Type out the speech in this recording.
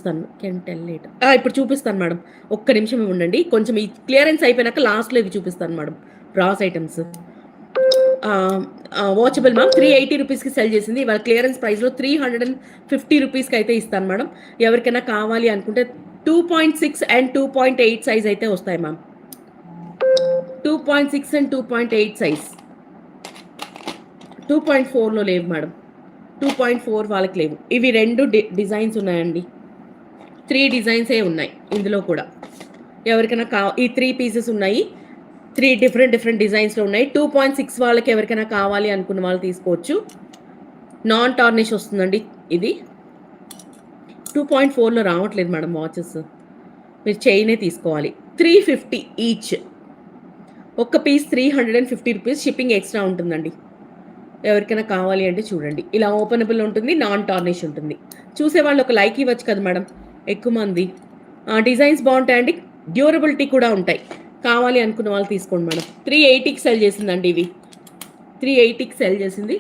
చూపిస్తాను. Can tell later. ఇప్పుడు చూపిస్తాను మేడం. ఒక్క నిమిషం ఉండండి. కొంచెం ఈ క్లియరెన్స్ అయిపోయినాక లాస్ట్‌లో ఇవి చూపిస్తాను madam. Brass items. Watchable ma'am 380 రూపీస్‌కి సెల్ చేసింది. ఇవాళ క్లియరెన్స్ ప్రైస్‌లో 350 రూపీస్‌కి అయితే ఇస్తాను మేడం. ఎవరికైనా కావాలి అనుకుంటే 2.6 అండ్ 2.8 సైజ్ అయితే వస్తాయి మ్యామ్. 2.6 and 2.8 size. 2.4లో లేవు మేడం. 2.4 వాళ్ళకి లేవు. ఇవి 2 డిజైన్స్ ఉన్నాయండి. 3 డిజైన్సే ఉన్నాయి ఇందులో కూడా. ఎవరికైనా ఈ 3 పీసెస్ ఉన్నాయి. 3 డిఫరెంట్ డిజైన్స్‌లో ఉన్నాయి. 2.6 వాళ్ళకి ఎవరికైనా కావాలి అనుకున్న వాళ్ళు తీసుకోవచ్చు. నాన్ టార్నిష్ వస్తుందండి ఇది. 2.4లో రావట్లేదు మేడం వాచెస్. మీరు చైనే తీసుకోవాలి. 350 ఈచ్. ఒక్క పీస్ 350 రూపీస్. షిప్పింగ్ ఎక్స్ట్రా ఉంటుందండి. ఎవరికైనా కావాలి అంటే చూడండి. ఇలా ఓపెనబుల్ ఉంటుంది. నాన్ టార్నిష్ ఉంటుంది. చూసేవాళ్ళు ఒక లైక్ ఇవ్వచ్చు కదా మేడం. ఎక్కువ మంది. డిజైన్స్ బాగుంటాయండి. డ్యూరబిలిటీ కూడా ఉంటాయి. కావాలి అనుకున్న వాళ్ళు తీసుకోండి మేడం. 380కి సెల్ చేసిందండి ఇవి. 380కి సెల్ చేసింది.